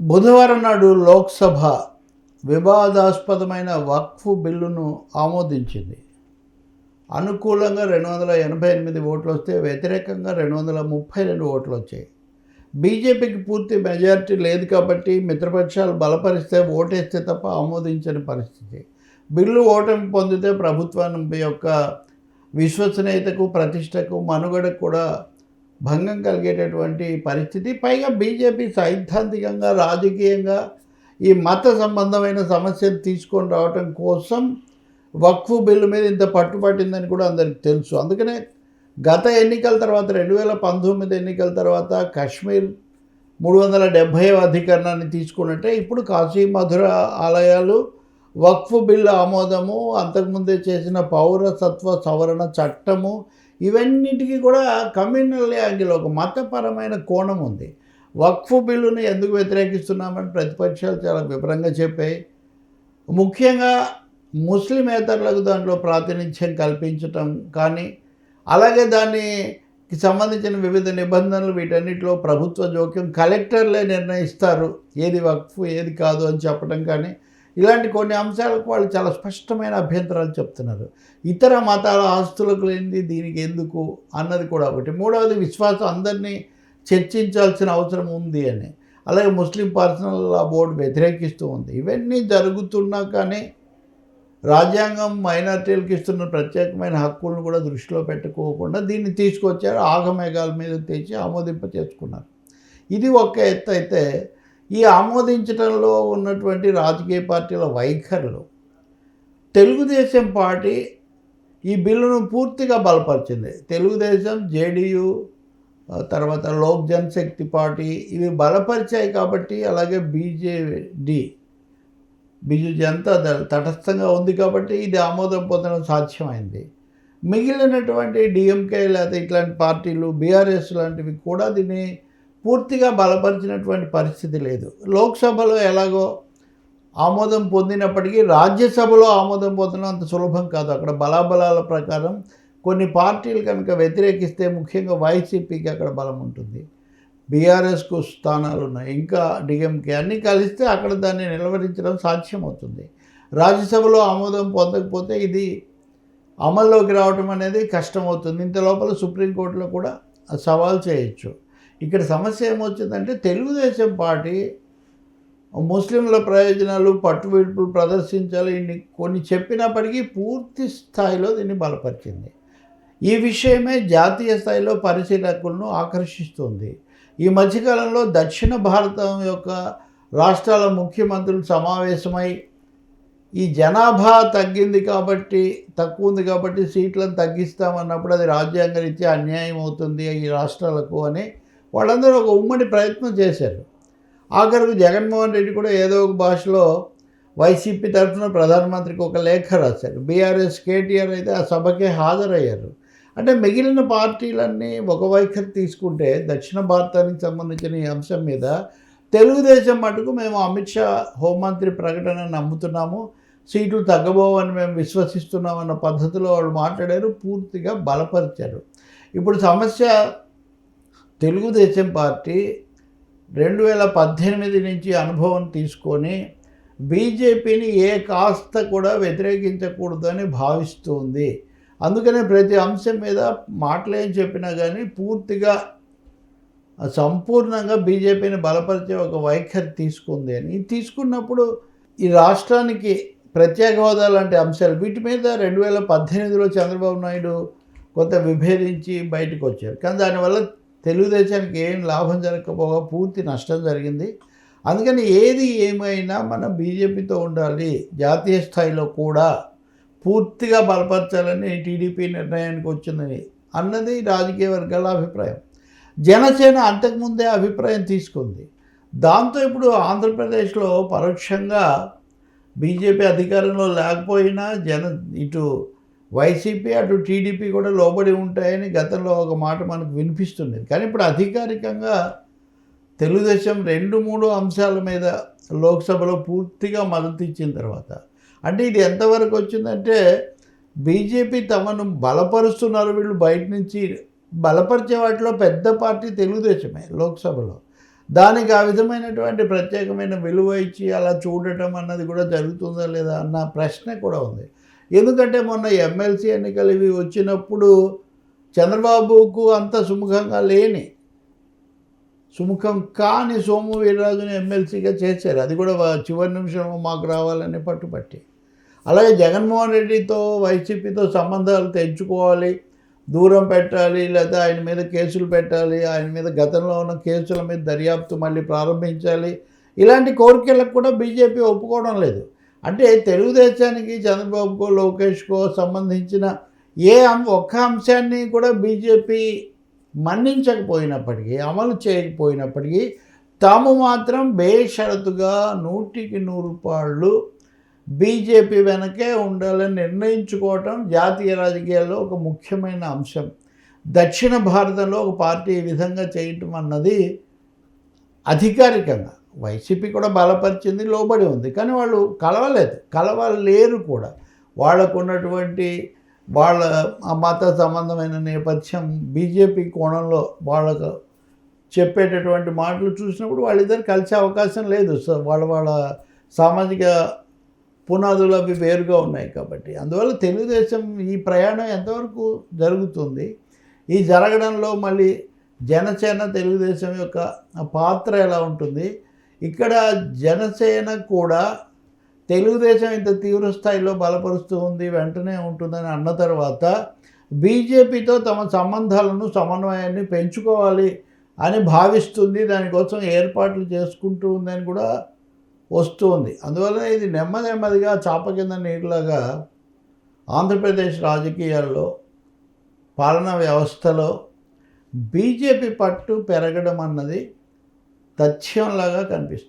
బుధవారం నాడు లోక్సభ వివాదాస్పదమైన వక్ఫ్ బిల్లును ఆమోదించింది. అనుకూలంగా 288 ఓట్లు వస్తే వ్యతిరేకంగా 232 ఓట్లు వచ్చాయి. బీజేపీకి పూర్తి మెజారిటీ లేదు కాబట్టి మిత్రపక్షాలు బలపరిస్తే ఓటేస్తే తప్ప ఆమోదించని పరిస్థితి. బిల్లు ఓటమి పొందితే ప్రభుత్వం యొక్క విశ్వసనీయతకు, ప్రతిష్టకు, మనుగడకు కూడా భంగం కలిగేటటువంటి పరిస్థితి. పైగా బీజేపీ సైద్ధాంతికంగా, రాజకీయంగా ఈ మత సంబంధమైన సమస్యను తీసుకొని రావటం కోసం వక్ఫ్ బిల్లు మీద ఇంత పట్టుపట్టిందని కూడా అందరికీ తెలుసు. అందుకనే గత ఎన్నికల తర్వాత 2019 ఎన్నికల తర్వాత కశ్మీర్ 370వ అధికరణాన్ని తీసుకున్నట్టే ఇప్పుడు కాశీ మధుర ఆలయాలు వక్ఫ్ బిల్లు ఆమోదము, అంతకుముందే చేసిన పౌరసత్వ సవరణ చట్టము, ఇవన్నిటికీ కూడా కమ్యూనల్ యాంగిల్, ఒక మతపరమైన కోణం ఉంది. వక్ఫ్ బిల్లుని ఎందుకు వ్యతిరేకిస్తున్నామని ప్రతిపక్షాలు చాలా వివరంగా చెప్పాయి. ముఖ్యంగా ముస్లిమేతరులకు దాంట్లో ప్రాతినిధ్యం కల్పించటం కానీ, అలాగే దానికి సంబంధించిన వివిధ నిబంధనలు, వీటన్నిటిలో ప్రభుత్వ జోక్యం, కలెక్టర్లే నిర్ణయిస్తారు ఏది వక్ఫ్ ఏది కాదు అని చెప్పడం కానీ, ఇలాంటి కొన్ని అంశాలకు వాళ్ళు చాలా స్పష్టమైన అభ్యంతరాలు చెప్తున్నారు. ఇతర మతాల ఆస్తులకు లేనిది దీనికి ఎందుకు అన్నది కూడా ఒకటి. మూడవది, విశ్వాసం అందరినీ చర్చించాల్సిన అవసరం ఉంది అని. అలాగే ముస్లిం పర్సనల్ లా బోర్డు వ్యతిరేకిస్తూ ఉంది. ఇవన్నీ జరుగుతున్నా కానీ రాజ్యాంగం మైనార్టీలకు ఇస్తున్న ప్రత్యేకమైన హక్కులను కూడా దృష్టిలో పెట్టుకోకుండా దీన్ని తీసుకొచ్చారు. ఆగమేఘాల మీద తెచ్చి ఆమోదింప చేసుకున్నారు. ఇది ఒక ఎత్తు అయితే, ఈ ఆమోదించడంలో ఉన్నటువంటి రాజకీయ పార్టీల వైఖరులు, తెలుగుదేశం పార్టీ ఈ బిల్లును పూర్తిగా బలపరిచింది. తెలుగుదేశం, జేడీయూ, తర్వాత లోక్ జనశక్తి పార్టీ ఇవి బలపరిచాయి కాబట్టి, అలాగే బిజు జనతా దళ్ తటస్థంగా ఉంది కాబట్టి ఇది ఆమోదం పొందడం సాధ్యమైంది. మిగిలినటువంటి డిఎంకే లేదా ఇట్లాంటి పార్టీలు, బీఆర్ఎస్ లాంటివి కూడా దీన్ని పూర్తిగా బలపరిచినటువంటి పరిస్థితి లేదు. లోక్సభలో ఎలాగో ఆమోదం పొందినప్పటికీ రాజ్యసభలో ఆమోదం పొందడం అంత సులభం కాదు. అక్కడ బలాబలాల ప్రకారం కొన్ని పార్టీలు కనుక వ్యతిరేకిస్తే, ముఖ్యంగా వైసీపీకి అక్కడ బలం ఉంటుంది, బీఆర్ఎస్కు స్థానాలు ఉన్నాయి, ఇంకా డిఎంకే అన్నీ కలిస్తే అక్కడ దాన్ని నిలవరించడం సాధ్యమవుతుంది. రాజ్యసభలో ఆమోదం పొందకపోతే ఇది అమల్లోకి రావడం అనేది కష్టమవుతుంది. ఇంత లోపల సుప్రీంకోర్టులో కూడా సవాల్ చేయొచ్చు. ఇక్కడ సమస్య ఏమొచ్చిందంటే, తెలుగుదేశం పార్టీ ముస్లింల ప్రయోజనాలు, పట్టువిడుపులు ప్రదర్శించాలి కొన్ని చెప్పినప్పటికీ పూర్తి స్థాయిలో దీన్ని బలపరిచింది. ఈ విషయమే జాతీయ స్థాయిలో పరిశీలకులను ఆకర్షిస్తుంది. ఈ మధ్యకాలంలో దక్షిణ భారతం యొక్క రాష్ట్రాల ముఖ్యమంత్రులు సమావేశమై ఈ జనాభా తక్కువ ఉంది కాబట్టి సీట్లను తగ్గిస్తామన్నప్పుడు అది రాజ్యాంగరీత్యా అన్యాయం అవుతుంది ఈ రాష్ట్రాలకు అని వాళ్ళందరూ ఒక ఉమ్మడి ప్రయత్నం చేశారు. ఆఖరికి జగన్మోహన్ రెడ్డి కూడా ఏదో ఒక భాషలో వైసీపీ తరఫున ప్రధానమంత్రికి ఒక లేఖ రాశారు. బీఆర్ఎస్ కేటీఆర్ అయితే ఆ సభకే హాజరయ్యారు. అంటే మిగిలిన పార్టీలన్నీ ఒక వైఖరి తీసుకుంటే, దక్షిణ భారతానికి సంబంధించిన ఈ అంశం మీద తెలుగుదేశం మటుకు మేము అమిత్ షా హోంమంత్రి ప్రకటన నమ్ముతున్నాము, సీట్లు తగ్గబోవని మేము విశ్వసిస్తున్నామన్న పద్ధతిలో వాళ్ళు మాట్లాడారు, పూర్తిగా బలపరిచారు. ఇప్పుడు సమస్య, తెలుగుదేశం పార్టీ 2018 నుంచి అనుభవం తీసుకొని బీజేపీని కాస్త కూడా వ్యతిరేకించకూడదని భావిస్తుంది. అందుకనే ప్రతి అంశం మీద మాటలేం చెప్పినా కానీ పూర్తిగా సంపూర్ణంగా బీజేపీని బలపరిచే ఒక వైఖరి తీసుకుంది అని. తీసుకున్నప్పుడు ఈ రాష్ట్రానికి ప్రత్యేక హోదా లాంటి అంశాలు, వీటి మీద 2018లో చంద్రబాబు నాయుడు కొంత విభేదించి బయటకు వచ్చారు. కానీ దానివల్ల తెలుగుదేశానికి ఏం లాభం జరగకపోగా పూర్తి నష్టం జరిగింది. అందుకని ఏది ఏమైనా మనం బీజేపీతో ఉండాలి, జాతీయ స్థాయిలో కూడా పూర్తిగా బలపరచాలని టీడీపీ నిర్ణయానికి వచ్చిందని అన్నది రాజకీయ వర్గాల అభిప్రాయం. జనసేన అంతకుముందే అభిప్రాయం తీసుకుంది. దాంతో ఇప్పుడు ఆంధ్రప్రదేశ్లో పరోక్షంగా బీజేపీ అధికారంలో లేకపోయినా ఇటు వైసీపీ అటు టీడీపీ కూడా లోబడి ఉంటాయని గతంలో ఒక మాట మనకు వినిపిస్తుంది. కానీ ఇప్పుడు అధికారికంగా తెలుగుదేశం 2-3 అంశాల మీద లోక్సభలో పూర్తిగా మద్దతు ఇచ్చిన తర్వాత, అంటే ఇది ఎంతవరకు వచ్చిందంటే, బీజేపీ తమను బలపరుస్తున్నారు, వీళ్ళు బయట నుంచి బలపరిచే వాటిలో పెద్ద పార్టీ తెలుగుదేశమే లోక్సభలో. దానికి ఆ విధమైనటువంటి ప్రత్యేకమైన విలువ ఇచ్చి అలా చూడటం అన్నది కూడా జరుగుతుందా లేదా అన్న ప్రశ్న కూడా ఉంది. ఎందుకంటే మొన్న ఎమ్మెల్సీ ఎన్నికలు ఇవి వచ్చినప్పుడు చంద్రబాబుకు అంత సుముఖం కాని సోము వీర్రాజుని ఎమ్మెల్సీగా చేశారు. అది కూడా చివరి నిమిషంలో మాకు రావాలని పట్టుపట్టి. అలాగే జగన్మోహన్ రెడ్డితో వైసీపీతో సంబంధాలు తెంచుకోవాలి, దూరం పెట్టాలి, లేదా ఆయన మీద కేసులు పెట్టాలి, ఆయన మీద గతంలో ఉన్న కేసుల మీద దర్యాప్తు మళ్ళీ ప్రారంభించాలి, ఇలాంటి కోరికలకు కూడా బీజేపీ ఒప్పుకోవడం లేదు. అంటే తెలుగుదేశానికి చంద్రబాబుకో లోకేష్కో సంబంధించిన ఒక్క అంశాన్ని కూడా బీజేపీ మన్నించకపోయినప్పటికీ, అమలు చేయకపోయినప్పటికీ తాము మాత్రం బేషరతుగా 100% బీజేపీ వెనకే ఉండాలని నిర్ణయించుకోవటం జాతీయ రాజకీయాల్లో ఒక ముఖ్యమైన అంశం. దక్షిణ భారతంలో ఒక పార్టీ ఈ విధంగా చేయటం అన్నది అధికారికంగా వైసీపీ కూడా బలపరిచింది, లోబడి ఉంది. కానీ వాళ్ళు కలవలేరు కూడా. వాళ్ళకున్నటువంటి వాళ్ళ మత సంబంధమైన నేపథ్యం బీజేపీ కోణంలో వాళ్ళకు చెప్పేటటువంటి మాటలు చూసినప్పుడు వాళ్ళిద్దరు కలిసే అవకాశం లేదు. సో వాళ్ళ సామాజిక పునాదులు అవి వేరుగా ఉన్నాయి కాబట్టి. అందువల్ల తెలుగుదేశం ఈ ప్రయాణం ఎంతవరకు జరుగుతుంది, ఈ జరగడంలో మళ్ళీ జనసేన తెలుగుదేశం యొక్క పాత్ర ఎలా ఉంటుంది, ఇక్కడ జనసేన కూడా తెలుగుదేశం ఇంత తీవ్ర స్థాయిలో బలపరుస్తూ ఉంది, వెంటనే ఉంటుందని అన్న తర్వాత బీజేపీతో తమ సంబంధాలను సమన్వయాన్ని పెంచుకోవాలి అని భావిస్తుంది, దానికోసం ఏర్పాట్లు చేసుకుంటూ ఉందని కూడా వస్తుంది. అందువల్ల ఇది నెమ్మదిగా చాప కింద నీరులాగా ఆంధ్రప్రదేశ్ రాజకీయాల్లో, పాలనా వ్యవస్థలో బీజేపీ పట్టు పెరగడం అన్నది తథ్యంలాగా కనిపిస్తుంది.